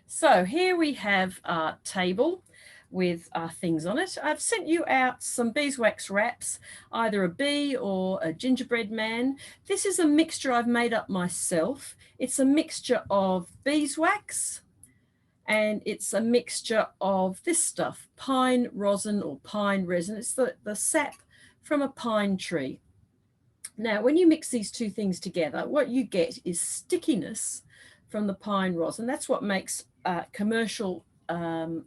So here we have our table with our things on it. I've sent you out some beeswax wraps, either a bee or a gingerbread man. This is a mixture I've made up myself. It's a mixture of beeswax and it's a mixture of this stuff, pine rosin or pine resin. It's the sap from a pine tree. Now, when you mix these two things together, what you get is stickiness from the pine rosin. That's what makes commercial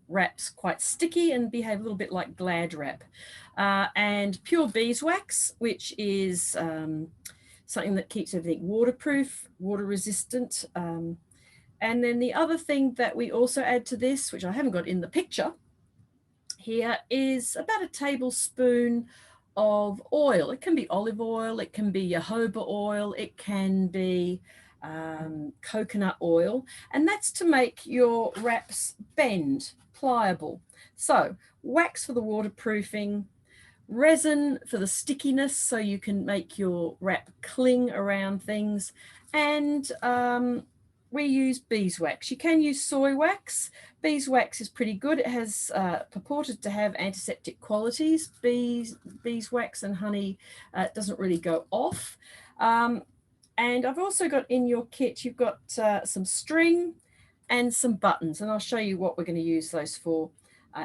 wraps quite sticky and behave a little bit like Glad wrap. And pure beeswax, which is something that keeps everything waterproof, water resistant. And then the other thing that we also add to this, which I haven't got in the picture here, is about a tablespoon of oil. It can be olive oil, it can be jojoba oil, it can be coconut oil, and that's to make your wraps bend, pliable. So wax for the waterproofing, resin for the stickiness so you can make your wrap cling around things, and we use beeswax. You can use soy wax. Beeswax is pretty good. It has purported to have antiseptic qualities. Beeswax and honey doesn't really go off. And I've also got in your kit, you've got some string and some buttons, and I'll show you what we're going to use those for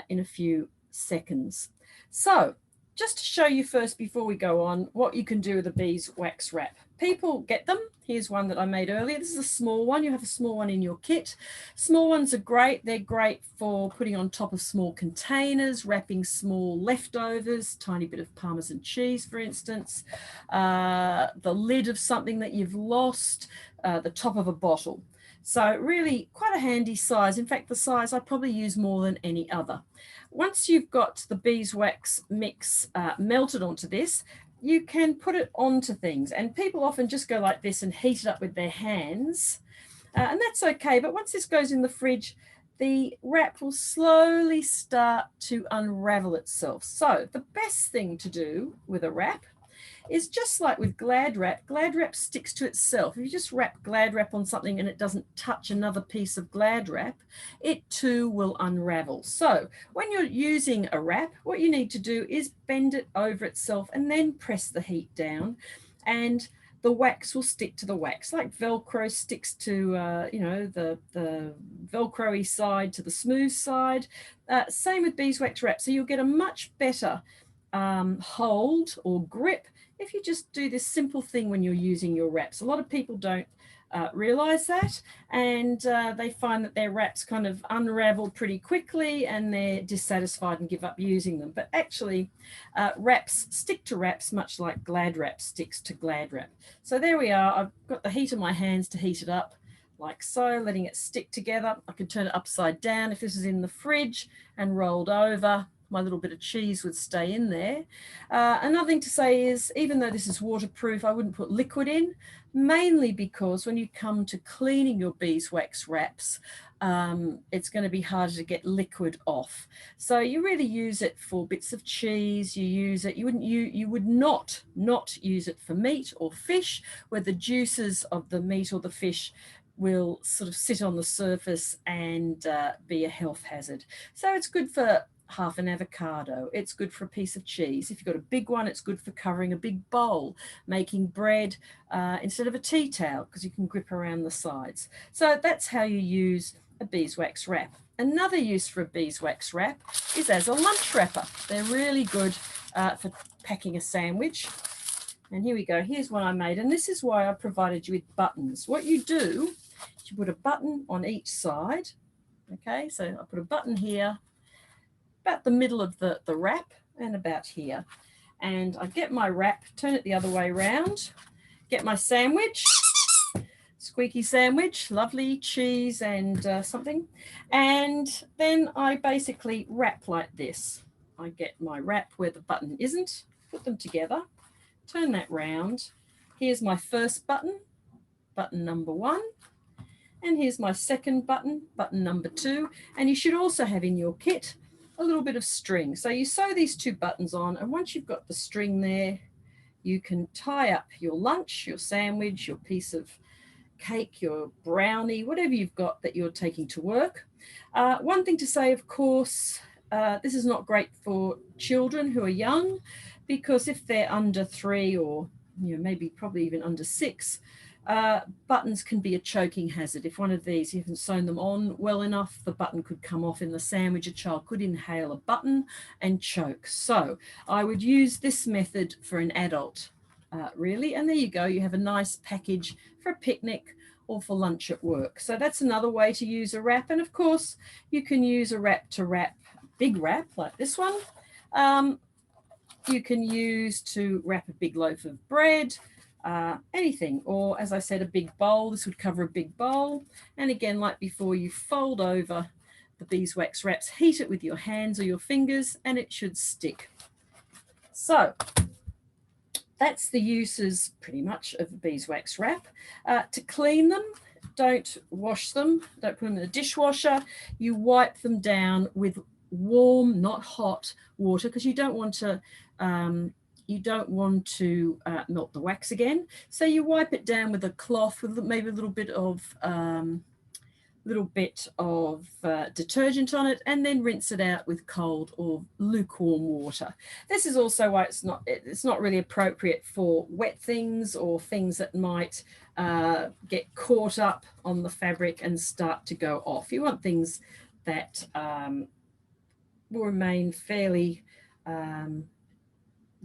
in a few seconds. So just to show you first before we go on what you can do with a beeswax wrap. People get them. Here's one that I made earlier. This is a small one. You have a small one in your kit. Small ones are great. They're great for putting on top of small containers, wrapping small leftovers, tiny bit of Parmesan cheese, for instance, the lid of something that you've lost, the top of a bottle. So really quite a handy size. In fact, the size I probably use more than any other. Once you've got the beeswax mix melted onto this, you can put it onto things, and people often just go like this and heat it up with their hands, and that's okay. But once this goes in the fridge, the wrap will slowly start to unravel itself. So the best thing to do with a wrap is just like with Glad wrap sticks to itself. If you just wrap Glad wrap on something and it doesn't touch another piece of Glad wrap, it too will unravel. So when you're using a wrap, what you need to do is bend it over itself and then press the heat down, and the wax will stick to the wax, like Velcro sticks to, the Velcro-y side to the smooth side. Same with beeswax wrap. So you'll get a much better hold or grip if you just do this simple thing when you're using your wraps. A lot of people don't realize that, and they find that their wraps kind of unravel pretty quickly and they're dissatisfied and give up using them. But actually, wraps stick to wraps much like Glad wrap sticks to Glad wrap. So there we are. I've got the heat of my hands to heat it up like so, letting it stick together. I could turn it upside down if this is in the fridge and rolled over. My little bit of cheese would stay in there. Another thing to say is, even though this is waterproof, I wouldn't put liquid in, mainly because when you come to cleaning your beeswax wraps, it's going to be harder to get liquid off. So you really use it for bits of cheese. You would not use it for meat or fish, where the juices of the meat or the fish will sort of sit on the surface and be a health hazard. So it's good for half an avocado. It's good for a piece of cheese. If you've got a big one, it's good for covering a big bowl, making bread instead of a tea towel, because you can grip around the sides. So that's how you use a beeswax wrap. Another use for a beeswax wrap is as a lunch wrapper. They're really good for packing a sandwich. And here we go. Here's one I made. And this is why I provided you with buttons. What you do is you put a button on each side. Okay, so I put a button here, about the middle of the wrap, and about here. And I get my wrap, turn it the other way around, get my sandwich, squeaky sandwich, lovely cheese and something. And then I basically wrap like this. I get my wrap where the button isn't, put them together, turn that round. Here's my first button, button number 1. And here's my second button, button number 2. And you should also have in your kit a little bit of string. So you sew these 2 buttons on, and once you've got the string there, you can tie up your lunch, your sandwich, your piece of cake, your brownie, whatever you've got that you're taking to work. One thing to say, of course, this is not great for children who are young, because if they're under 3 or maybe probably even under 6, buttons can be a choking hazard. If one of these, you haven't sewn them on well enough, the button could come off in the sandwich. A child could inhale a button and choke. So I would use this method for an adult, really. And there you go. You have a nice package for a picnic or for lunch at work. So that's another way to use a wrap. And of course, you can use a wrap to wrap big wrap like this one. You can use to wrap a big loaf of bread, anything, or as I said, a big bowl. This would cover a big bowl. And again, like before, you fold over the beeswax wraps, heat it with your hands or your fingers, and it should stick. So that's the uses pretty much of the beeswax wrap. To clean them, don't wash them, don't put them in the dishwasher. You wipe them down with warm, not hot water, because you don't want to melt the wax again. So you wipe it down with a cloth with maybe a little bit of detergent on it, and then rinse it out with cold or lukewarm water. This is also why it's not really appropriate for wet things or things that might get caught up on the fabric and start to go off. You want things that will remain fairly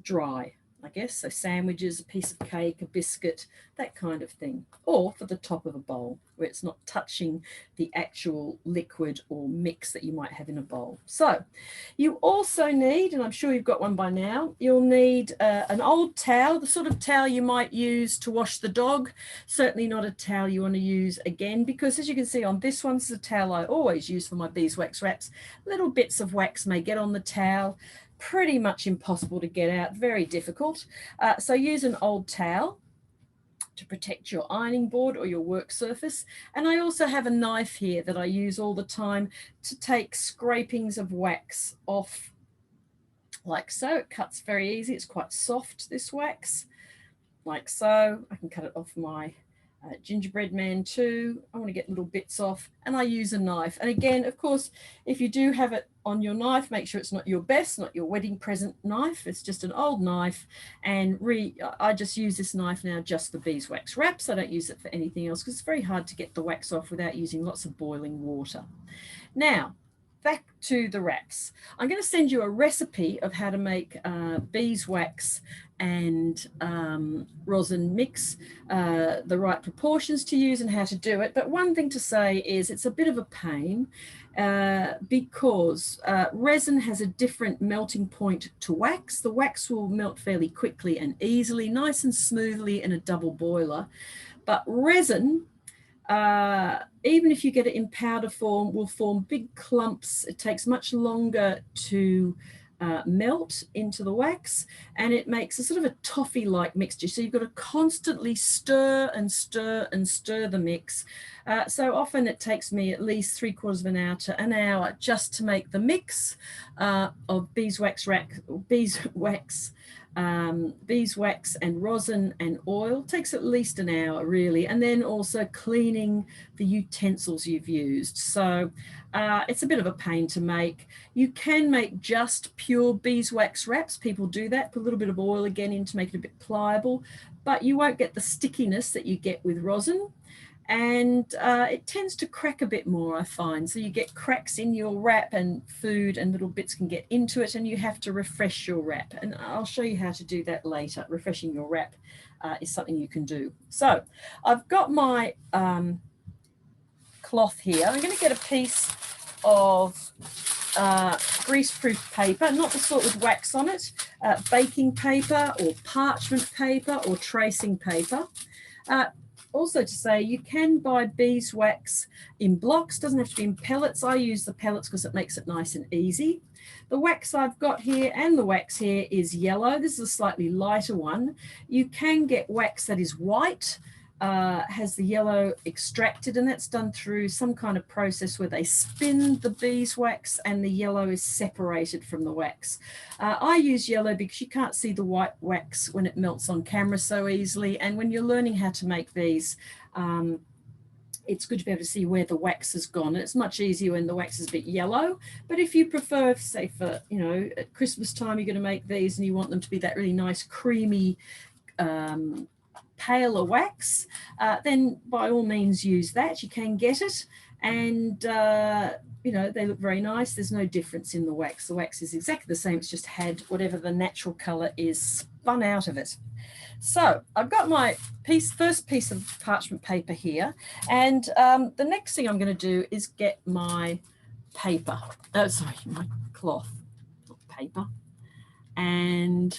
dry, I guess. So sandwiches, a piece of cake, a biscuit, that kind of thing. Or for the top of a bowl where it's not touching the actual liquid or mix that you might have in a bowl. So you also need, and I'm sure you've got one by now, you'll need an old towel, the sort of towel you might use to wash the dog. Certainly not a towel you want to use again, because as you can see on this one, this is a towel I always use for my beeswax wraps. Little bits of wax may get on the towel. Pretty much impossible to get out, very difficult. So use an old towel to protect your ironing board or your work surface. And I also have a knife here that I use all the time to take scrapings of wax off, like so. It cuts very easy. It's quite soft, this wax, like so. I can cut it off my gingerbread man too. I want to get little bits off, and I use a knife. And again, of course, if you do have it on your knife, make sure it's not your best, not your wedding present knife. It's just an old knife. And I just use this knife now just for beeswax wraps. I don't use it for anything else because it's very hard to get the wax off without using lots of boiling water. Now, back to the wraps. I'm going to send you a recipe of how to make beeswax and rosin mix, the right proportions to use and how to do it. But one thing to say is it's a bit of a pain because resin has a different melting point to wax. The wax will melt fairly quickly and easily, nice and smoothly in a double boiler. But resin, even if you get it in powder form, will form big clumps. It takes much longer to melt into the wax, and it makes a sort of a toffee-like mixture. So you've got to constantly stir and stir and stir the mix. So often it takes me at least 3/4 of an hour to an hour just to make the mix of beeswax and rosin and oil. Takes at least an hour, really, and then also cleaning the utensils you've used. So it's a bit of a pain to make. You can make just pure beeswax wraps. People do that, put a little bit of oil again in to make it a bit pliable, but you won't get the stickiness that you get with rosin. And it tends to crack a bit more, I find. So you get cracks in your wrap, and food and little bits can get into it, and you have to refresh your wrap. And I'll show you how to do that later. Refreshing your wrap is something you can do. So I've got my cloth here. I'm going to get a piece of greaseproof paper, not the sort with wax on it, baking paper or parchment paper or tracing paper. Also to say, you can buy beeswax in blocks, doesn't have to be in pellets. I use the pellets because it makes it nice and easy. The wax I've got here and the wax here is yellow. This is a slightly lighter one. You can get wax that is white, has the yellow extracted, and that's done through some kind of process where they spin the beeswax and the yellow is separated from the wax. I use yellow because you can't see the white wax when it melts on camera so easily, and when you're learning how to make these, it's good to be able to see where the wax has gone. It's much easier when the wax is a bit yellow. But if you prefer, say for, you know, at Christmas time, you're going to make these and you want them to be that really nice, creamy, paler wax, then by all means use that. You can get it. And, you know, they look very nice. There's no difference in the wax. The wax is exactly the same. It's just had whatever the natural color is spun out of it. So I've got my first piece of parchment paper here, and the next thing I'm going to do is get my paper. Oh, sorry, my cloth, not paper. And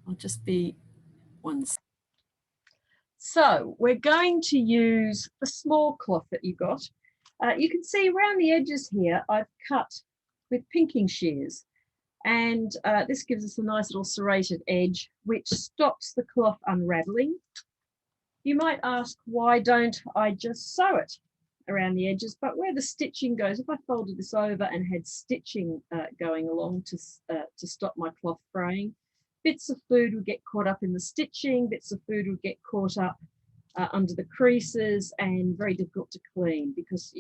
I'll just be one second. So we're going to use the small cloth that you got. You can see around the edges here, I've cut with pinking shears. And this gives us a nice little serrated edge, which stops the cloth unraveling. You might ask, why don't I just sew it around the edges? But where the stitching goes, if I folded this over and had stitching going along to stop my cloth fraying, bits of food would get caught up in the stitching, bits of food would get caught up under the creases, and very difficult to clean because,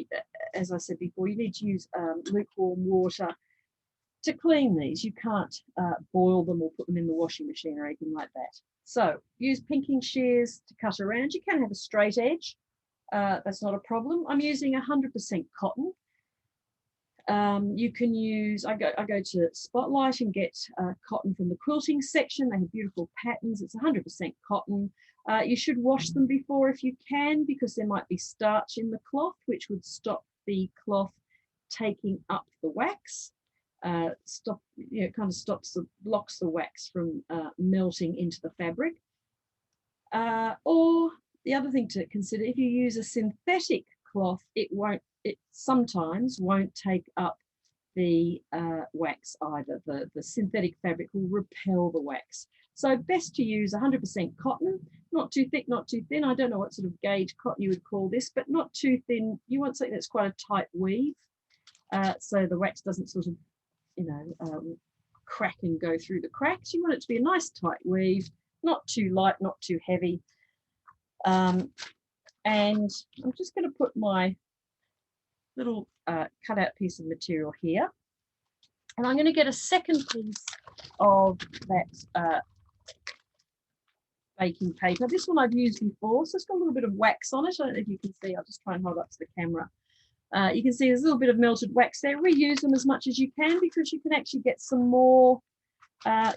as I said before, you need to use lukewarm water to clean these. You can't boil them or put them in the washing machine or anything like that. So use pinking shears to cut around. You can have a straight edge. That's not a problem. I'm using 100% cotton. You can use, I go to Spotlight and get cotton from the quilting section. They have beautiful patterns. It's 100% cotton. You should wash them before if you can, because there might be starch in the cloth, which would stop the cloth taking up the wax. Kind of blocks the wax from melting into the fabric. Or the other thing to consider, if you use a synthetic cloth, it sometimes won't take up the wax either. The synthetic fabric will repel the wax. So best to use 100% cotton, not too thick, not too thin. I don't know what sort of gauge cotton you would call this, but not too thin. You want something that's quite a tight weave, so the wax doesn't sort of, crack and go through the cracks. You want it to be a nice tight weave, not too light, not too heavy. And I'm just going to put my little cutout piece of material here, and I'm going to get a second piece of that baking paper. This one I've used before, so it's got a little bit of wax on it. I don't know if you can see. I'll just try and hold up to the camera. You can see there's a little bit of melted wax there. Reuse them as much as you can, because you can actually get some more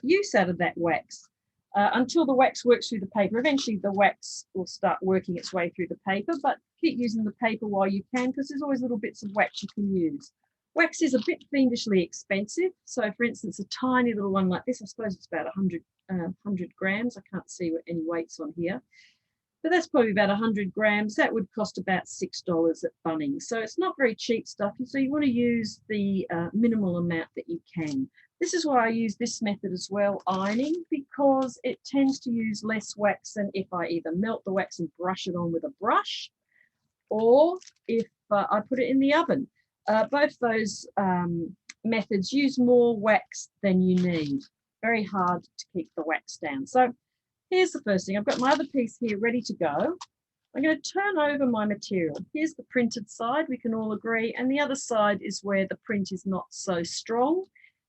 use out of that wax until the wax works through the paper. Eventually the wax will start working its way through the paper, but keep using the paper while you can, because there's always little bits of wax you can use. Wax is a bit fiendishly expensive. So for instance, a tiny little one like this, I suppose it's about 100 grams. I can't see any weights on here, but that's probably about 100 grams. That would cost about $6 at Bunnings. So it's not very cheap stuff. So you want to use the minimal amount that you can. This is why I use this method as well, ironing, because it tends to use less wax than if I either melt the wax and brush it on with a brush, or if I put it in the oven. Both those methods use more wax than you need. Very hard to keep the wax down. So here's the first thing. I've got my other piece here ready to go. I'm going to turn over my material. Here's the printed side, we can all agree, and the other side is where the print is not so strong.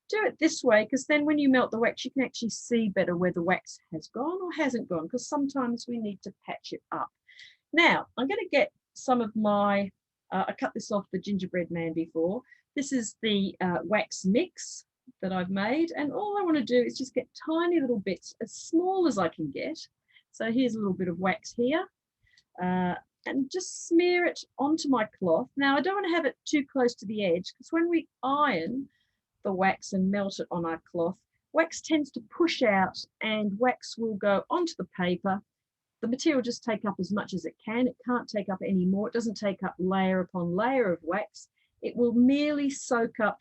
Do it this way, because then when you melt the wax, you can actually see better where the wax has gone or hasn't gone, because sometimes we need to patch it up. Now, I'm going to get some of my, I cut this off the gingerbread man before. This is the wax mix that I've made, and all I want to do is just get tiny little bits, as small as I can get. So here's a little bit of wax here, and just smear it onto my cloth. Now I don't want to have it too close to the edge, because when we iron the wax and melt it on our cloth, wax tends to push out and wax will go onto the paper. The material just take up as much as it can. It can't take up any more. It doesn't take up layer upon layer of wax. It will merely soak up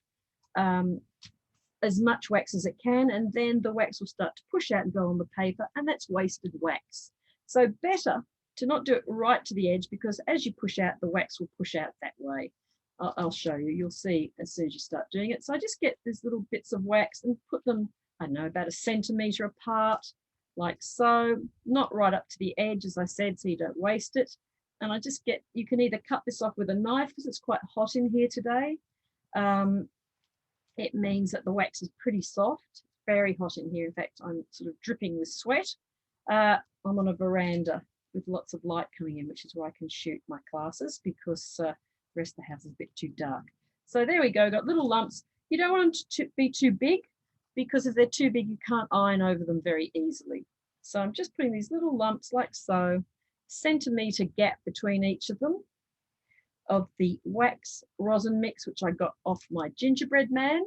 as much wax as it can, and then the wax will start to push out and go on the paper, and that's wasted wax. So better to not do it right to the edge, because as you push out, the wax will push out that way. I'll show you. You'll see as soon as you start doing it. So I just get these little bits of wax and put them, I don't know, about 1 centimetre apart, like so, not right up to the edge, as I said, so you don't waste it. And I just get, you can either cut this off with a knife because it's quite hot in here today. It means that the wax is pretty soft, very hot in here. In fact, I'm sort of dripping with sweat. I'm on a veranda with lots of light coming in, which is where I can shoot my classes because the rest of the house is a bit too dark. So there we go, got little lumps. You don't want them to be too big because if they're too big, you can't iron over them very easily. So I'm just putting these little lumps like so, centimetre gap between each of them of the wax rosin mix, which I got off my gingerbread man.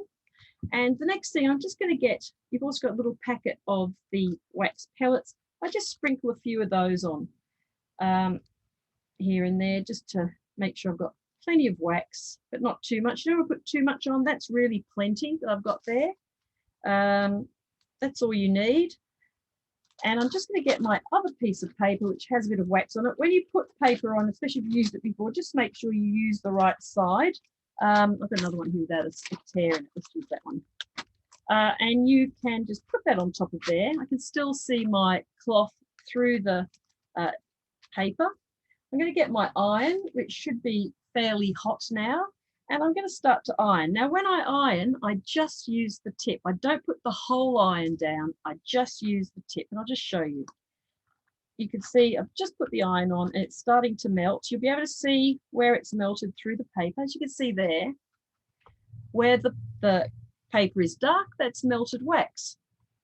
And the next thing I'm just going to get, you've also got a little packet of the wax pellets. I just sprinkle a few of those on here and there just to make sure I've got plenty of wax, but not too much. You don't want to put too much on. That's really plenty that I've got there. That's all you need. And I'm just going to get my other piece of paper, which has a bit of wax on it. When you put paper on, especially if you've used it before, just make sure you use the right side. I've got another one here without a tear in it. Let's use that one. And you can just put that on top of there. I can still see my cloth through the paper. I'm going to get my iron, which should be fairly hot now. And I'm going to start to iron. Now, when I iron, I just use the tip. I don't put the whole iron down. I just use the tip, and I'll just show you. You can see I've just put the iron on and it's starting to melt. You'll be able to see where it's melted through the paper. As you can see there, where the paper is dark, that's melted wax.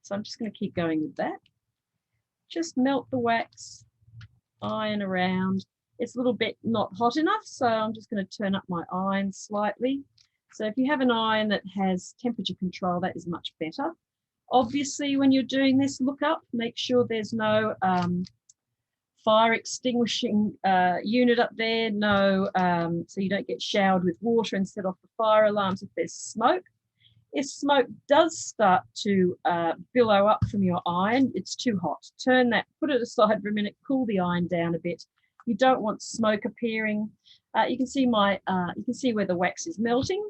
So I'm just going to keep going with that. Just melt the wax, iron around. It's a little bit not hot enough, so I'm just going to turn up my iron slightly. So if you have an iron that has temperature control, that is much better. Obviously, when you're doing this, look up, make sure there's no fire extinguishing unit up there, no, so you don't get showered with water and set off the fire alarms if there's smoke. If smoke does start to billow up from your iron, it's too hot. Turn that, put it aside for a minute, cool the iron down a bit. You don't want smoke appearing. You can see you can see where the wax is melting.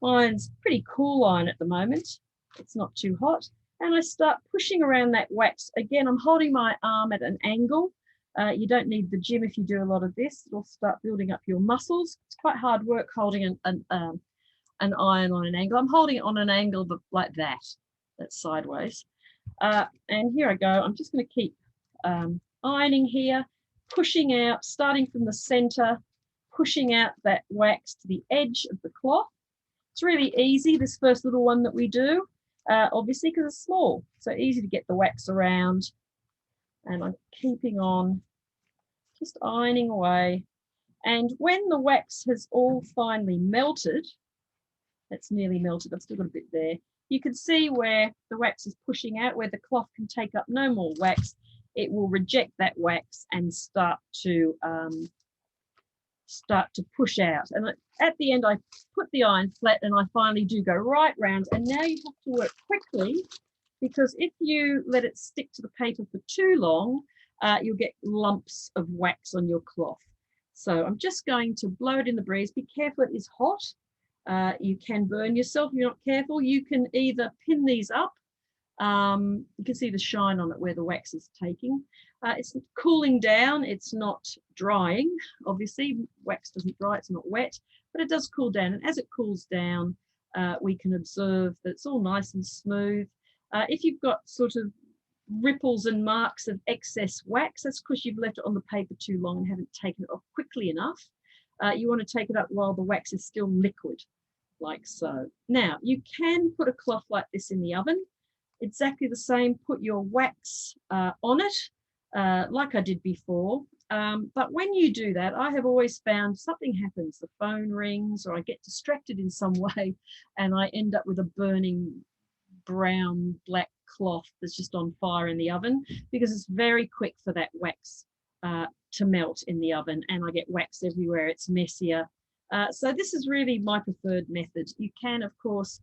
Mine's pretty cool iron at the moment. It's not too hot. And I start pushing around that wax. Again, I'm holding my arm at an angle. You don't need the gym if you do a lot of this. It'll start building up your muscles. It's quite hard work holding an iron on an angle. I'm holding it on an angle like that. That's sideways. And here I go. I'm just going to keep ironing here, pushing out, starting from the center, pushing out that wax to the edge of the cloth. It's really easy, this first little one that we do, obviously because it's small, so easy to get the wax around. And I'm keeping on, just ironing away. And when the wax has all finally melted, that's nearly melted, I've still got a bit there, you can see where the wax is pushing out, where the cloth can take up no more wax. It will reject that wax and start to push out. And at the end, I put the iron flat and I finally do go right round. And now you have to work quickly because if you let it stick to the paper for too long, you'll get lumps of wax on your cloth. So I'm just going to blow it in the breeze. Be careful, it is hot. You can burn yourself if you're not careful. You can either pin these up. You can see the shine on it where the wax is taking. It's cooling down, it's not drying. Obviously, wax doesn't dry, it's not wet, but it does cool down. And as it cools down, we can observe that it's all nice and smooth. If you've got sort of ripples and marks of excess wax, that's because you've left it on the paper too long and haven't taken it off quickly enough. You want to take it up while the wax is still liquid, like so. Now, you can put a cloth like this in the oven. Exactly the same, put your wax on it, like I did before. But when you do that, I have always found something happens. The phone rings or I get distracted in some way and I end up with a burning brown, black cloth that's just on fire in the oven because it's very quick for that wax to melt in the oven and I get wax everywhere. It's messier. So this is really my preferred method. You can, of course,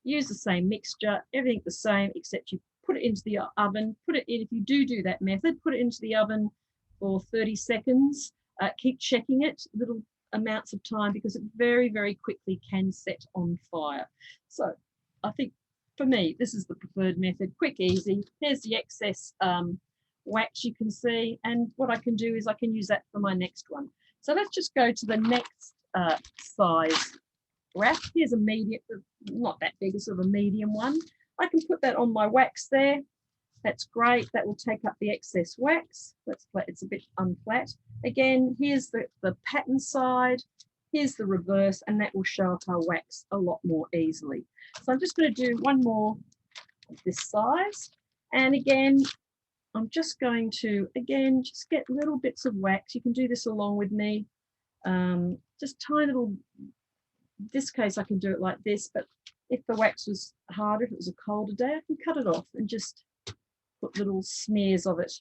use the same mixture, everything the same, except you put it into the oven, put it in, if you do that method, put it into the oven for 30 seconds, keep checking it, little amounts of time, because it very, very quickly can set on fire. So I think for me, this is the preferred method. Quick, easy. Here's the excess wax you can see, and what I can do is I can use that for my next one. So let's just go to the next size wrap. Here's a medium, not that big, it's sort of a medium one. I can put that on my wax there. That's great. That will take up the excess wax. That's flat. It's a bit unflat. Again, here's the pattern side. Here's the reverse, and that will show up our wax a lot more easily. So I'm just going to do one more of this size. And again, I'm just going to, again, just get little bits of wax. You can do this along with me. Just tiny little, in this case, I can do it like this, but if the wax was harder, if it was a colder day, I can cut it off and just put little smears of it.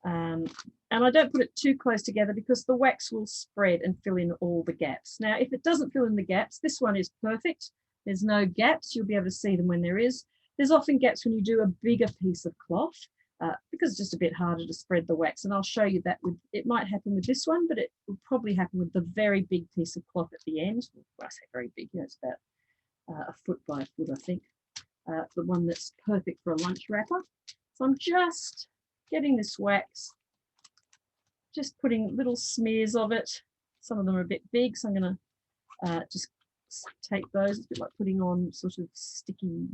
And I don't put it too close together because the wax will spread and fill in all the gaps. Now, if it doesn't fill in the gaps, this one is perfect. There's no gaps. You'll be able to see them when there is. There's often gaps when you do a bigger piece of cloth because it's just a bit harder to spread the wax. And I'll show you that. It might happen with this one, but it will probably happen with the very big piece of cloth at the end. Well, I say very big, you know, it's about a foot by a foot, I think. The one that's perfect for a lunch wrapper. So I'm just getting this wax, just putting little smears of it. Some of them are a bit big, so I'm going to just take those. It's a bit like putting on sort of sticky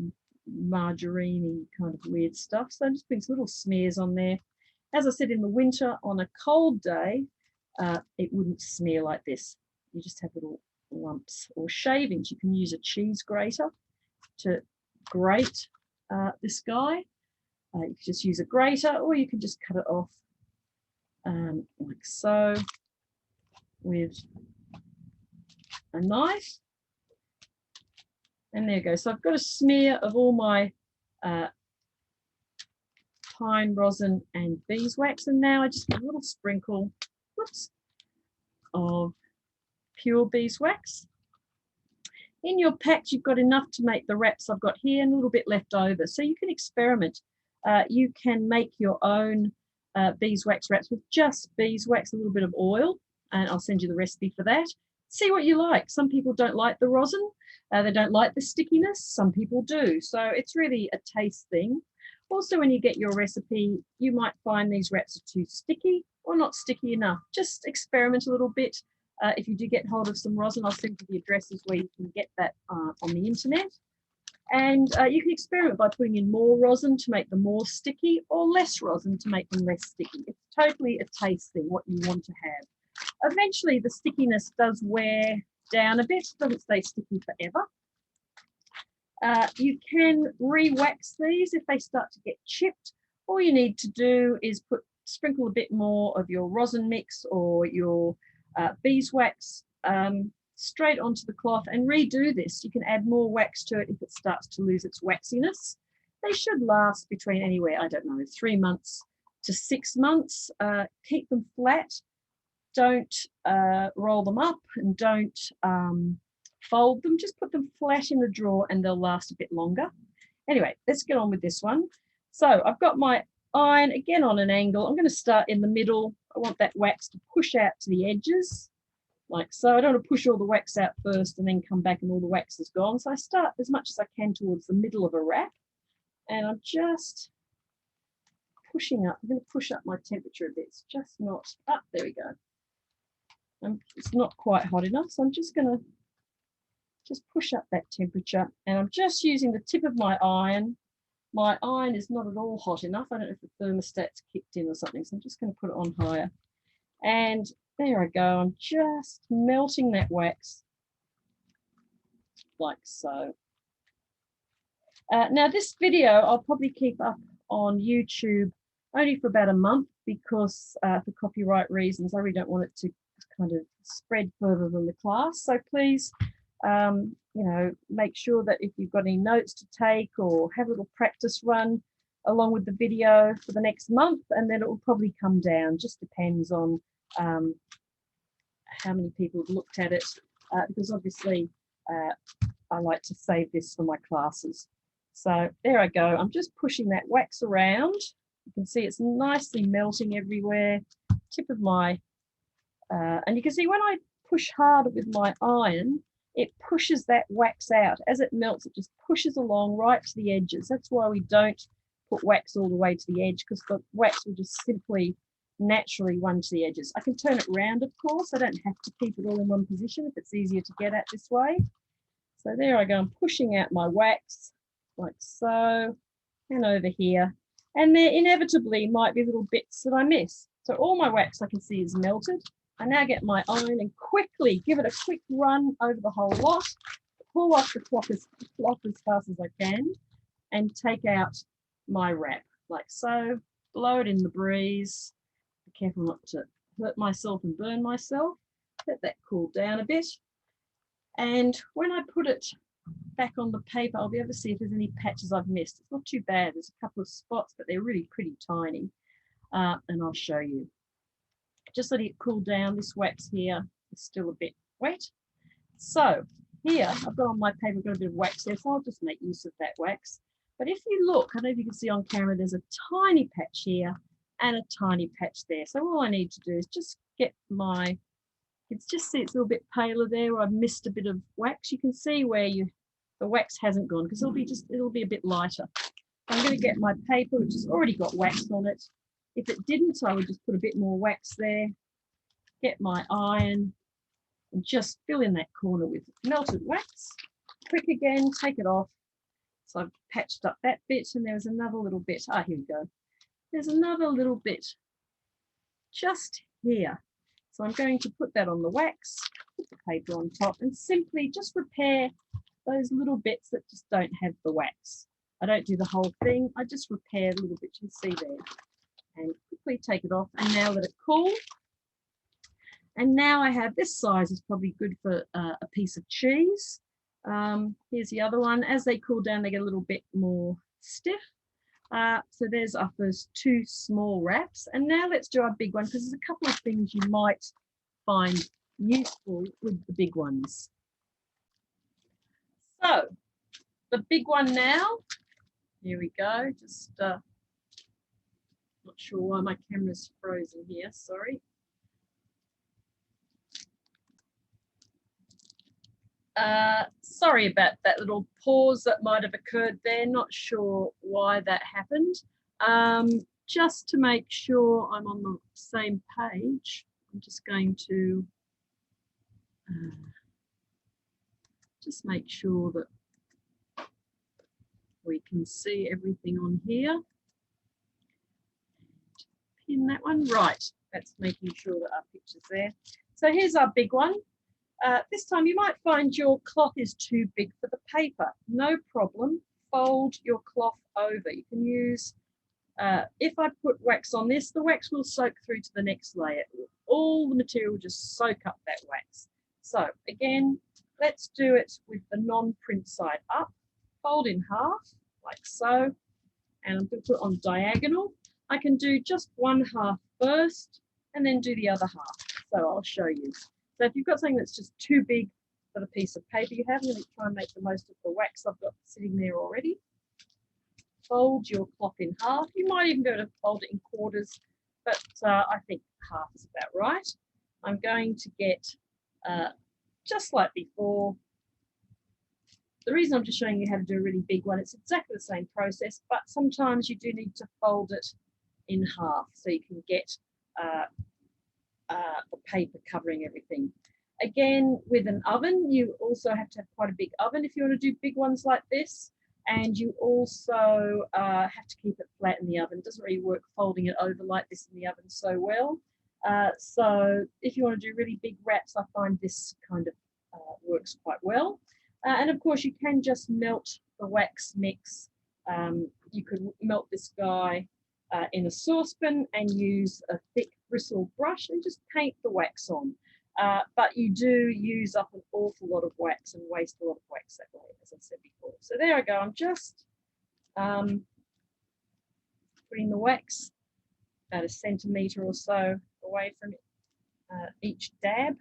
margarine kind of weird stuff. So I'm just putting little smears on there. As I said, in the winter, on a cold day, it wouldn't smear like this. You just have little lumps. Or shavings, you can use a cheese grater to grate this guy. You can just use a grater, or you can just cut it off like so with a knife. And there you go. So I've got a smear of all my pine rosin and beeswax, and now I just get a little sprinkle, whoops, of pure beeswax. In your packs, you've got enough to make the wraps I've got here and a little bit left over. So you can experiment. You can make your own beeswax wraps with just beeswax, a little bit of oil, and I'll send you the recipe for that. See what you like. Some people don't like the rosin. They don't like the stickiness. Some people do. So it's really a taste thing. Also, when you get your recipe, you might find these wraps are too sticky or not sticky enough. Just experiment a little bit. If you do get hold of some rosin, I'll send you the addresses where you can get that on the internet. And you can experiment by putting in more rosin to make them more sticky or less rosin to make them less sticky. It's totally a taste thing, what you want to have. Eventually, the stickiness does wear down a bit. It doesn't stay sticky forever. You can re-wax these if they start to get chipped. All you need to do is sprinkle a bit more of your rosin mix or your beeswax straight onto the cloth and redo this. You can add more wax to it if it starts to lose its waxiness. They should last between anywhere, I don't know, 3 months to 6 months. Keep them flat. Don't roll them up and don't fold them. Just put them flat in the drawer and they'll last a bit longer. Anyway, let's get on with this one. So I've got my iron again on an angle. I'm going to start in the middle. I want that wax to push out to the edges like so. I don't want to push all the wax out first and then come back and all the wax is gone. So I start as much as I can towards the middle of a wrap, and I'm just pushing up. I'm going to push up my temperature a bit. It's just not up. There we go. It's not quite hot enough, so I'm just going to just push up that temperature, and I'm just using the tip of my iron. My iron is not at all hot enough. I don't know if the thermostat's kicked in or something, so I'm just going to put it on higher. And there I go. I'm just melting that wax like so. Now this video I'll probably keep up on YouTube only for about a month because for copyright reasons I really don't want it to kind of spread further than the class. So please, you know, make sure that if you've got any notes to take or have a little practice run along with the video for the next month, and then it will probably come down. Just depends on how many people have looked at it, because obviously I like to save this for my classes. So there I go. I'm just pushing that wax around. You can see it's nicely melting everywhere. Tip of my, and you can see when I push hard with my iron, it pushes that wax out. As it melts, it just pushes along right to the edges. That's why we don't put wax all the way to the edge, because the wax will just simply naturally run to the edges. I can turn it around, of course. I don't have to keep it all in one position if it's easier to get at this way. So there I go. I'm pushing out my wax like so, and over here. And there inevitably might be little bits that I miss. So all my wax I can see is melted. I now get my iron and quickly give it a quick run over the whole lot, pull off the cloth as fast as I can, and take out my wrap like so. Blow it in the breeze. Be careful not to hurt myself and burn myself. Let that cool down a bit. And when I put it back on the paper, I'll be able to see if there's any patches I've missed. It's not too bad. There's a couple of spots, but they're really pretty tiny. And I'll show you. Just letting it cool down. This wax here is still a bit wet. So here, I've got on my paper, got a bit of wax there, so I'll just make use of that wax. But if you look, I don't know if you can see on camera, there's a tiny patch here and a tiny patch there. So all I need to do is just get my, it's just see it's a little bit paler there, where I've missed a bit of wax. You can see where the wax hasn't gone, because it'll be a bit lighter. I'm going to get my paper, which has already got wax on it. If it didn't, I would just put a bit more wax there, get my iron, and just fill in that corner with melted wax. Quick again, take it off. So I've patched up that bit, and there was another little bit. Here we go. There's another little bit just here. So I'm going to put that on the wax, put the paper on top, and simply just repair those little bits that just don't have the wax. I don't do the whole thing. I just repair a little bit, you can see there. And quickly take it off, and now let it cool. And now I have this size is probably good for a piece of cheese. Here's the other one. As they cool down, they get a little bit more stiff. So there's our first two small wraps. And now let's do our big one, because there's a couple of things you might find useful with the big ones. So the big one now, here we go. Just not sure why my camera's frozen here, sorry. Sorry about that little pause that might have occurred there. Not sure why that happened. Just to make sure I'm on the same page, I'm just going to just make sure that we can see everything on here. Pin that one, right. That's making sure that our picture's there. So here's our big one. This time you might find your cloth is too big for the paper. No problem, fold your cloth over. You can use, if I put wax on this, the wax will soak through to the next layer. All the material will just soak up that wax. So again, let's do it with the non-print side up. Fold in half, like so, and I'm going to put on diagonal. I can do just one half first and then do the other half. So I'll show you. So if you've got something that's just too big for the piece of paper you have, I'm going to try and make the most of the wax I've got sitting there already. Fold your cloth in half. You might even be able to fold it in quarters, but I think half is about right. I'm going to get, just like before, the reason I'm just showing you how to do a really big one, it's exactly the same process, but sometimes you do need to fold it in half so you can get the paper covering everything. Again, with an oven, you also have to have quite a big oven if you want to do big ones like this, and you also have to keep it flat in the oven. It doesn't really work folding it over like this in the oven so well. So if you want to do really big wraps, I find this kind of works quite well. And of course, you can just melt the wax mix. You could melt this guy in a saucepan and use a thick bristle brush and just paint the wax on. But you do use up an awful lot of wax and waste a lot of wax that way, as I said before. So there I go. I'm just putting the wax about 1 centimetre or so away from each dab.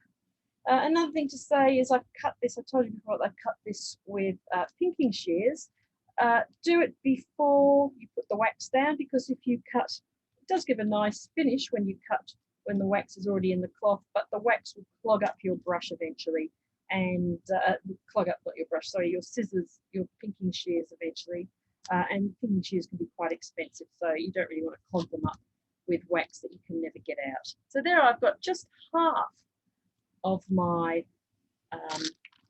Another thing to say is I've cut this, I told you before, I cut this with pinking shears. Do it before you put the wax down, because if you cut, it does give a nice finish when you cut when the wax is already in the cloth, but the wax will clog up your brush eventually and clog up, not your brush, sorry, your scissors, your pinking shears eventually. And pinking shears can be quite expensive, so you don't really want to clog them up with wax that you can never get out. So there I've got just half of my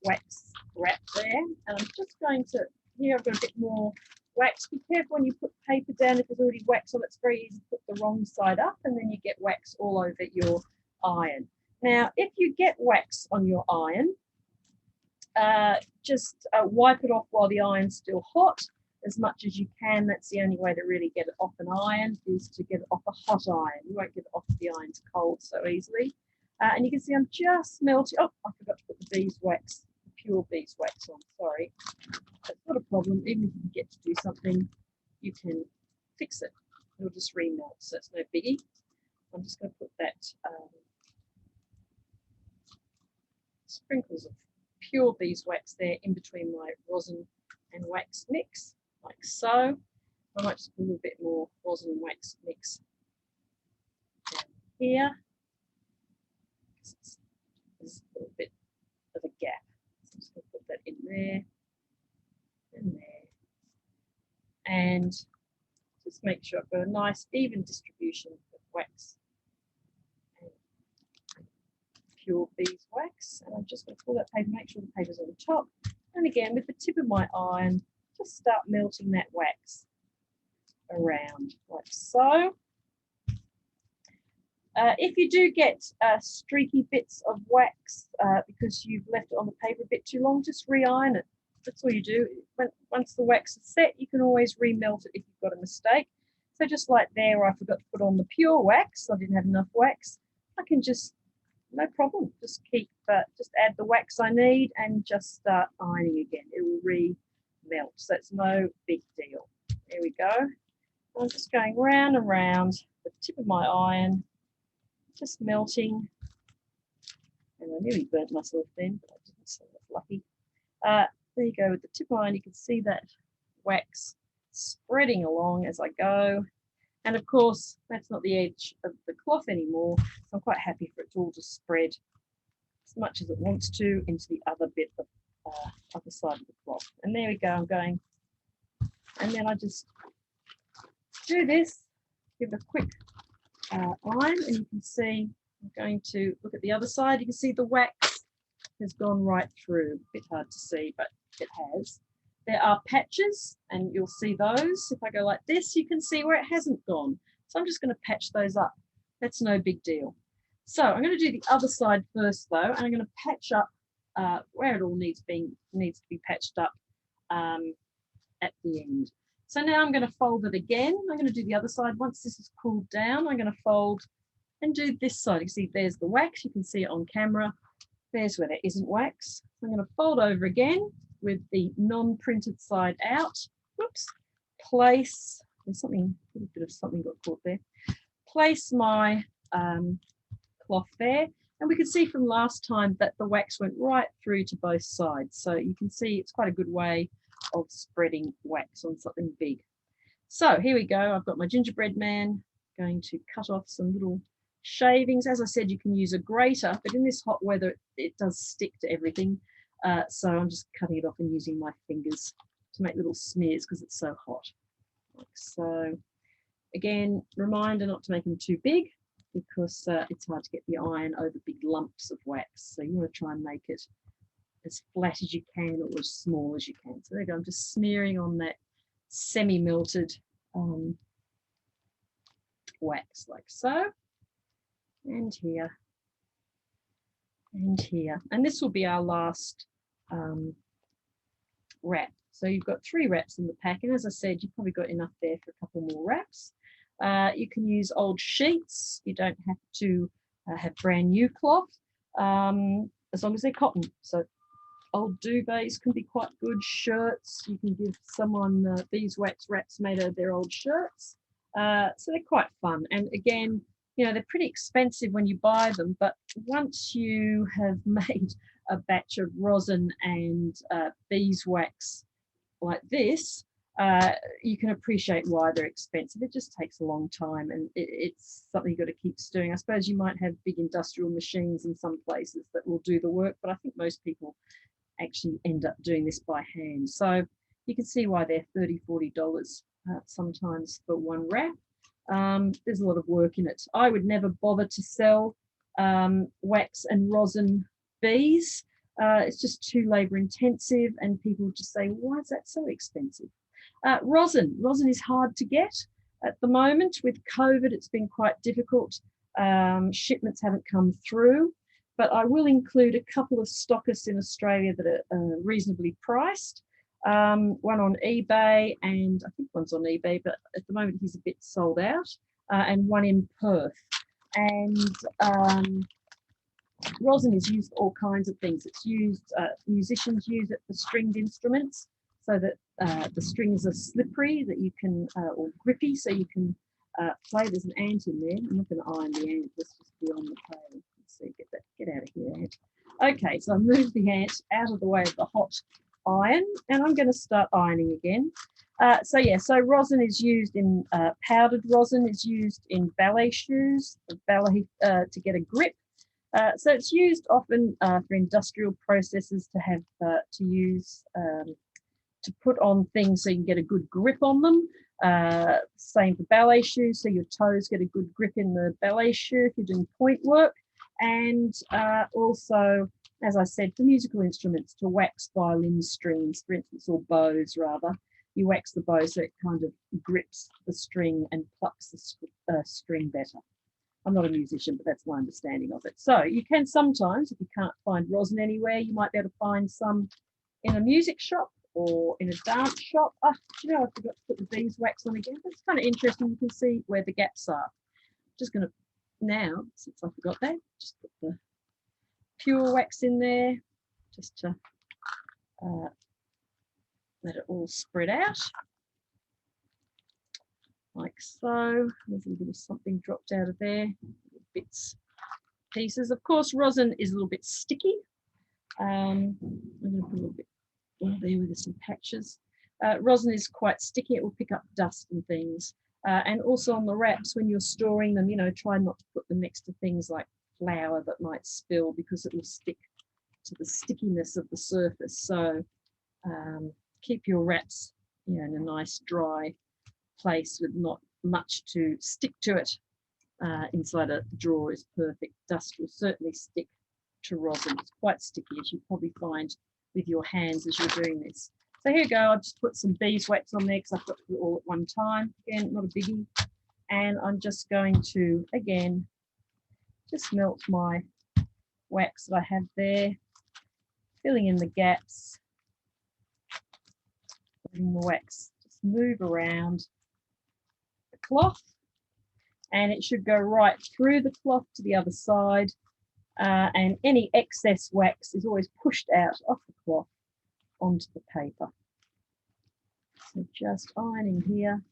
wax wrap there, and I'm just going to, here I've got a bit more wax. Be careful when you put paper down if there's already wax on it. It's very easy to put the wrong side up and then you get wax all over your iron. Now if you get wax on your iron, just wipe it off while the iron's still hot as much as you can. That's the only way to really get it off an iron, is to get it off a hot iron. You won't get it off if the iron's cold so easily. And you can see I'm just melting. Oh, I forgot to put the beeswax, the pure beeswax on, sorry. That's not a problem. Even if you get to do something, you can fix it. It'll just remelt, so it's no biggie. I'm just going to put that sprinkles of pure beeswax there in between my rosin and wax mix, like so. I might just put a little bit more rosin and wax mix down here. There's a little bit of a gap. So I'm just going to put that in there and there. And just make sure I've got a nice even distribution of wax and pure beeswax. And I'm just going to pull that paper, make sure the paper's on the top. And again, with the tip of my iron, just start melting that wax around like so. If you do get streaky bits of wax because you've left it on the paper a bit too long, just re-iron it. That's all you do. Once the wax is set, you can always remelt it if you've got a mistake. So just like there where I forgot to put on the pure wax, I didn't have enough wax, I can just, no problem, just add the wax I need and just start ironing again. It will re-melt, so it's no big deal. There we go. I'm just going round and round the tip of my iron, just melting. And I nearly burnt myself then, but I didn't, so that's lucky. There you go, with the tip of iron, you can see that wax spreading along as I go. And of course, that's not the edge of the cloth anymore, so I'm quite happy for it to all just spread as much as it wants to into the other bit of other side of the cloth. And there we go, I'm going. And then I just do this, give a quick iron, and you can see, I'm going to look at the other side, you can see the wax has gone right through. A bit hard to see, but it has. There are patches, and you'll see those. If I go like this, you can see where it hasn't gone. So I'm just going to patch those up. That's no big deal. So I'm going to do the other side first, though, and I'm going to patch up where it all needs to be patched up at the end. So now I'm going to fold it again. I'm going to do the other side. Once this is cooled down, I'm going to fold and do this side. You see there's the wax. You can see it on camera. There's where there isn't wax. I'm going to fold over again with the non-printed side out. Whoops. Place, there's something, a little bit of something got caught there. Place my cloth there. And we can see from last time that the wax went right through to both sides. So you can see it's quite a good way of spreading wax on something big. So here we go. I've got my gingerbread man, going to cut off some little shavings. As I said, you can use a grater, but in this hot weather, it does stick to everything. So I'm just cutting it off and using my fingers to make little smears because it's so hot. Like so. Again, reminder not to make them too big because it's hard to get the iron over big lumps of wax. So you want to try and make it as flat as you can or as small as you can. So there you go. I'm just smearing on that semi-melted wax like so. And here. And here. And this will be our last wrap. So you've got 3 wraps in the pack. And as I said, you've probably got enough there for a couple more wraps. You can use old sheets. You don't have to have brand new cloth as long as they're cotton. So old duvets can be quite good. Shirts, you can give someone beeswax wraps made out of their old shirts. So they're quite fun. And again, you know, they're pretty expensive when you buy them, but once you have made a batch of rosin and beeswax like this, you can appreciate why they're expensive. It just takes a long time, and it's something you've got to keep stirring. I suppose you might have big industrial machines in some places that will do the work, but I think most people actually end up doing this by hand. So you can see why they're $30–40 sometimes for one wrap. There's a lot of work in it. I would never bother to sell wax and rosin bees. It's just too labor intensive, and people just say, why is that so expensive? Rosin is hard to get at the moment. With COVID, it's been quite difficult. Shipments haven't come through, but I will include a couple of stockists in Australia that are reasonably priced. One on eBay, and I think one's on eBay, but at the moment he's a bit sold out, and one in Perth. And rosin is used for all kinds of things. It's used, musicians use it for stringed instruments, so that the strings are slippery, that you can, or grippy, so you can play. There's an ant in there. I'm not going to iron the ant. Let's just be on the page. Let's see, get out of here, ant. Okay, so I moved the ant out of the way of the hot iron, and I'm going to start ironing again. So rosin is used in, powdered rosin is used in ballet shoes, to get a grip. So it's used often for industrial processes to have to use to put on things so you can get a good grip on them. Same for ballet shoes, so your toes get a good grip in the ballet shoe if you're doing point work. And also, as I said, for musical instruments, to wax violin strings, for instance, or bows rather. You wax the bow so it kind of grips the string and plucks the string better. I'm not a musician, but that's my understanding of it. So you can sometimes, if you can't find rosin anywhere, you might be able to find some in a music shop or in a dance shop. Oh, you know, I forgot to put the beeswax on again. That's kind of interesting. You can see where the gaps are. Just going to now, since I forgot that, just put the pure wax in there, just to let it all spread out. Like so. There's a little bit of something dropped out of there, bits, pieces. Of course, rosin is a little bit sticky. I'm going to put a little bit there where there's some patches. Rosin is quite sticky. It will pick up dust and things. And also on the wraps, when you're storing them, you know, try not to put them next to things like flour that might spill, because it will stick to the stickiness of the surface. So keep your wraps, you know, in a nice dry place with not much to stick to it. Inside a drawer is perfect. Dust will certainly stick to rosin. It's quite sticky, as you probably find with your hands as you're doing this. So here you go. I've just put some beeswax on there because I've got to do it all at one time. Again, not a biggie. And I'm just going to, again, just melt my wax that I have there, filling in the gaps, letting the wax just move around the cloth, and it should go right through the cloth to the other side, and any excess wax is always pushed out off the cloth onto the paper. So just ironing here,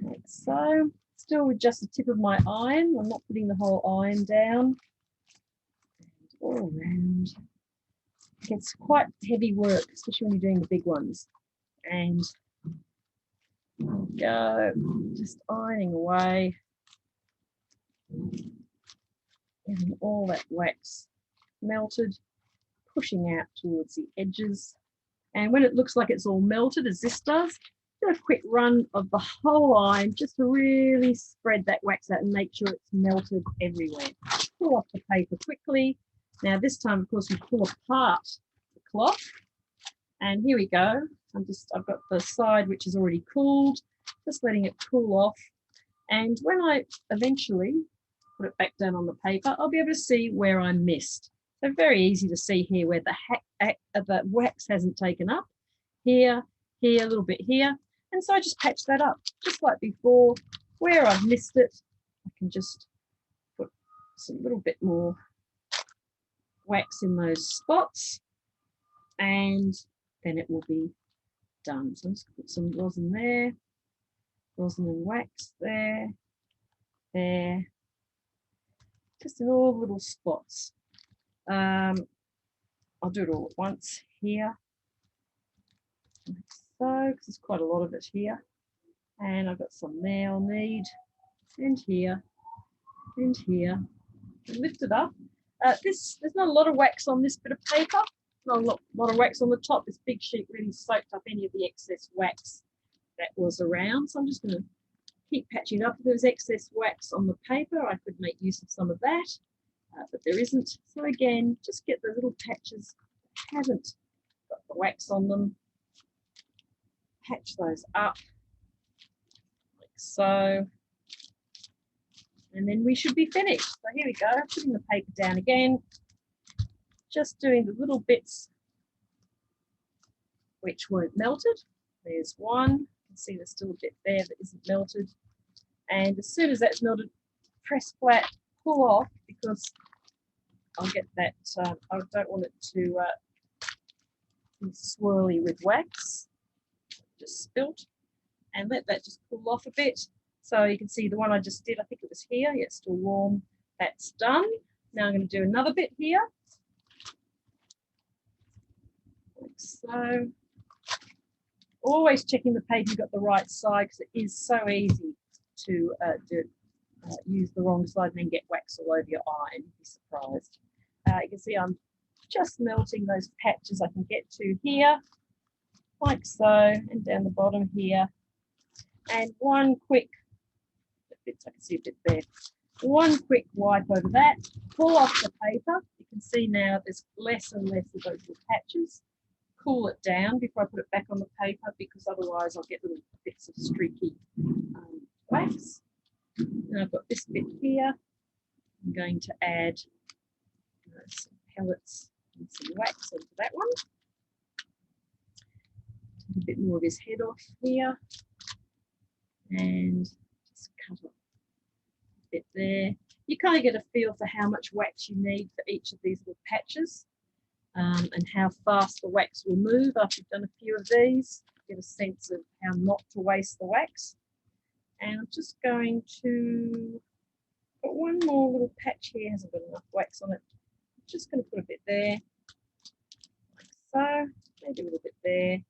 like so. Still with just the tip of my iron. I'm not putting the whole iron down. And all around. It gets quite heavy work, especially when you're doing the big ones. And there we go, just ironing away, getting all that wax melted, pushing out towards the edges. And when it looks like it's all melted, as this does, do a quick run of the whole iron just to really spread that wax out and make sure it's melted everywhere. Pull off the paper quickly. Now this time, of course, we pull apart the cloth. And here we go. I've got the side which is already cooled, just letting it cool off. And when I eventually put it back down on the paper, I'll be able to see where I missed. So very easy to see here where the wax hasn't taken up. Here, a little bit here. And so I just patch that up, just like before. Where I've missed it, I can just put some little bit more wax in those spots, and then it will be done. So I'm just going to put some rosin there, rosin and wax there, there, just in all little spots. I'll do it all at once here, like so, because there's quite a lot of it here. And I've got some there I'll need, and here, and here. And lift it up. There's not a lot of wax on this bit of paper. Not a lot of wax on the top. This big sheet really soaked up any of the excess wax that was around. So I'm just going to keep patching up. If there's excess wax on the paper, I could make use of some of that, but there isn't. So again, just get the little patches that haven't got the wax on them. Patch those up like so. And then we should be finished. So here we go, putting the paper down again, just doing the little bits which weren't melted. There's one, you can see there's still a bit there that isn't melted. And as soon as that's melted, press flat, pull off, because I'll get that, I don't want it to be swirly with wax, just spilt, and let that just pull off a bit. So you can see the one I just did, I think it was here, yeah, it's still warm, that's done. Now I'm going to do another bit here, like so. Always checking the paper you've got the right side, because it is so easy to use the wrong side and then get wax all over your eye and you'd be surprised. You can see I'm just melting those patches I can get to here, like so, and down the bottom here. And one quick, I can see a bit there, one quick wipe over that, pull off the paper. You can see now there's less and less of those little patches. Cool it down before I put it back on the paper, because otherwise I'll get little bits of streaky wax. And I've got this bit here. I'm going to add some pellets and some wax onto that one. Take a bit more of his head off here. And just cut off a bit there. You kind of get a feel for how much wax you need for each of these little patches, and how fast the wax will move after you've done a few of these. Get a sense of how not to waste the wax. And I'm just going to put one more little patch here, hasn't got enough wax on it. I'm just going to put a bit there, like so, maybe a little bit there, a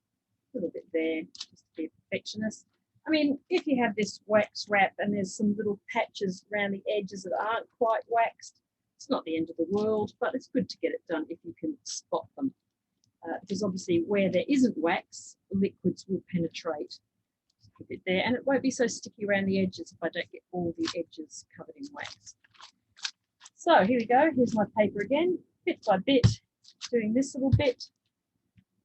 little bit there, just to be a perfectionist. I mean, if you have this wax wrap and there's some little patches around the edges that aren't quite waxed, it's not the end of the world, but it's good to get it done if you can spot them. Because obviously where there isn't wax, liquids will penetrate. Just a bit there, and it won't be so sticky around the edges if I don't get all the edges covered in wax. So here we go, here's my paper again, bit by bit, doing this little bit.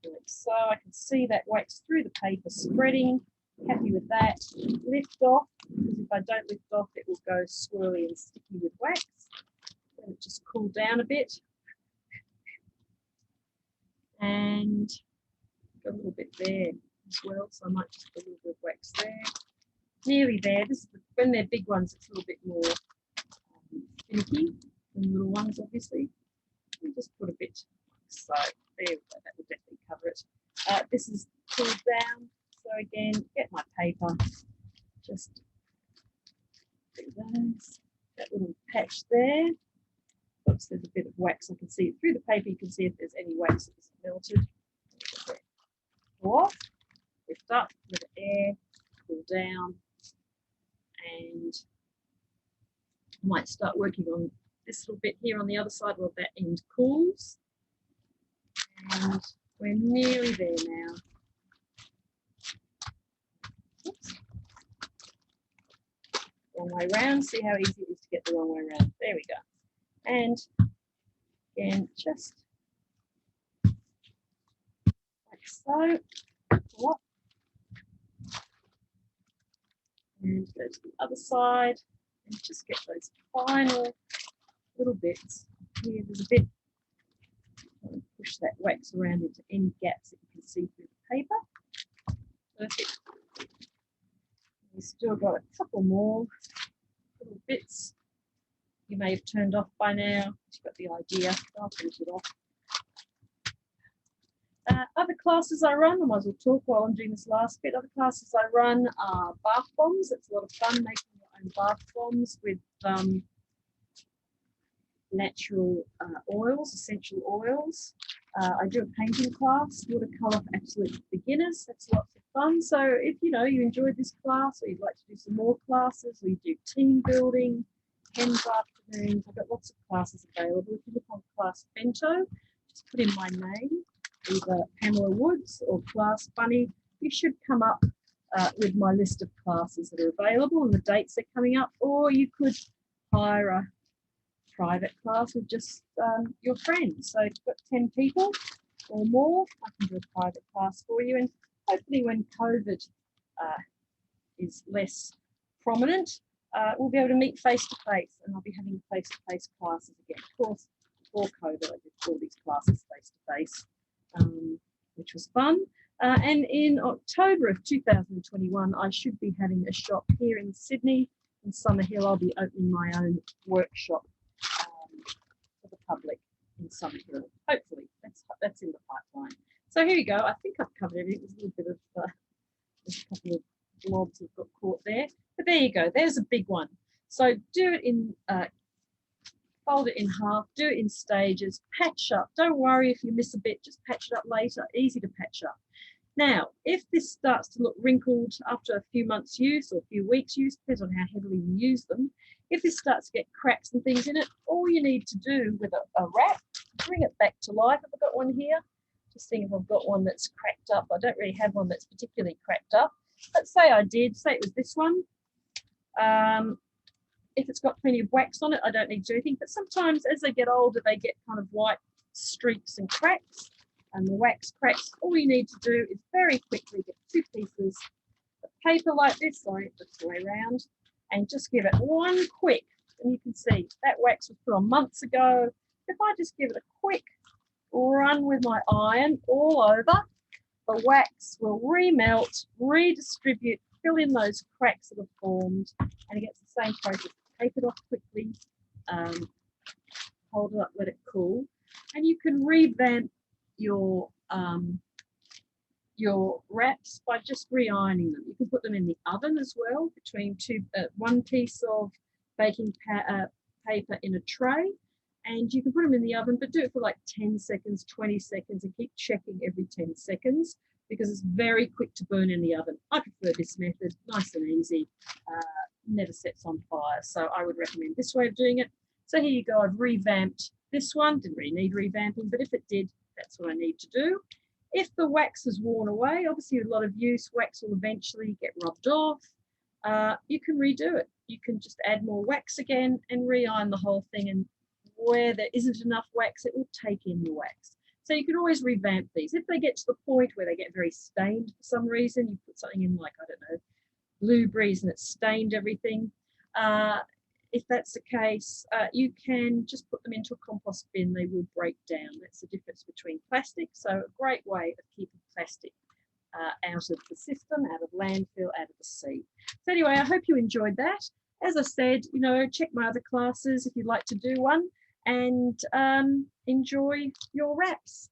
Like so, I can see that wax through the paper spreading. Happy with that. Lift off, because if I don't lift off, it will go swirly and sticky with wax. Let it just cool down a bit. And got a little bit there as well, so I might just put a little bit of wax there. Nearly there. This is when they're big ones, it's a little bit more finicky than the little ones, obviously. We just put a bit like so. There we go. That will definitely cover it. This is cooled down. So again, get my paper, just do those, that little patch there. Oops, there's a bit of wax. I can see it through the paper. You can see if there's any wax that isn't melted. Pull off, lift up, let it air, cool down, and I might start working on this little bit here on the other side while that end cools. And we're nearly there now. Oops. Wrong way round. See how easy it is to get the wrong way around. There we go. And again, just like so. What? And go to the other side and just get those final little bits. Here, there's a bit. Push that wax around into any gaps that you can see through the paper. Perfect. We've still got a couple more little bits. You may have turned off by now. You've got the idea. I'll finish it off. Other classes I run, I might as well talk while I'm doing this last bit. Other classes I run are bath bombs. It's a lot of fun making your own bath bombs with natural oils, essential oils. I do a painting class, watercolour for absolute beginners. That's lots of fun. So if you enjoyed this class, or you'd like to do some more classes, we do team building, hens afternoons. I've got lots of classes available. If you look on Class Bento, just put in my name, either Pamela Woods or Class Bunny. You should come up with my list of classes that are available and the dates they're coming up, or you could hire a private class with just your friends. So if you've got 10 people or more, I can do a private class for you. And hopefully when COVID is less prominent, we'll be able to meet face-to-face, and I'll be having face-to-face classes again. Of course, before COVID, I did all these classes face-to-face, which was fun. And in October of 2021, I should be having a shop here in Sydney. In Summerhill, I'll be opening my own workshop for the public in Summerhill. Hopefully, that's in the pipeline. So here we go. I think I've covered everything. There's a little bit of just a couple of blobs that got caught there. But there you go. There's a big one. So do it in, fold it in half, do it in stages, patch up. Don't worry if you miss a bit, just patch it up later. Easy to patch up. Now, if this starts to look wrinkled after a few months use or a few weeks use, depends on how heavily we use them. If this starts to get cracks and things in it, all you need to do with a wrap, bring it back to life. I've got one here. Just think if I've got one that's cracked up. I don't really have one that's particularly cracked up. But say I did, say it was this one. If it's got plenty of wax on it, I don't need to do anything. But sometimes as they get older, they get kind of white streaks and cracks, and the wax cracks. All you need to do is very quickly get 2 pieces of paper like this, sorry, that's the way around, and just give it one quick, and you can see that wax was put on months ago. If I just give it a quick run with my iron all over, the wax will remelt, redistribute, fill in those cracks that have formed, and it gets the same process. Take it off quickly, hold it up, let it cool, and you can revamp your wraps by just re-ironing them. You can put them in the oven as well, between one piece of baking paper in a tray, and you can put them in the oven, but do it for like 10 seconds, 20 seconds, and keep checking every 10 seconds because it's very quick to burn in the oven. I prefer this method, nice and easy, never sets on fire. So I would recommend this way of doing it. So here you go, I've revamped this one. Didn't really need revamping, but if it did, that's what I need to do. If the wax is worn away, obviously a lot of use, wax will eventually get rubbed off. You can redo it. You can just add more wax again and re-iron the whole thing, and where there isn't enough wax, it will take in the wax. So you can always revamp these. If they get to the point where they get very stained for some reason, you put something in like, I don't know, blueberries and it's stained everything. If that's the case, you can just put them into a compost bin. They will break down. That's the difference between plastic. So a great way of keeping plastic out of the system, out of landfill, out of the sea. So anyway, I hope you enjoyed that. As I said, check my other classes if you'd like to do one, and enjoy your wraps.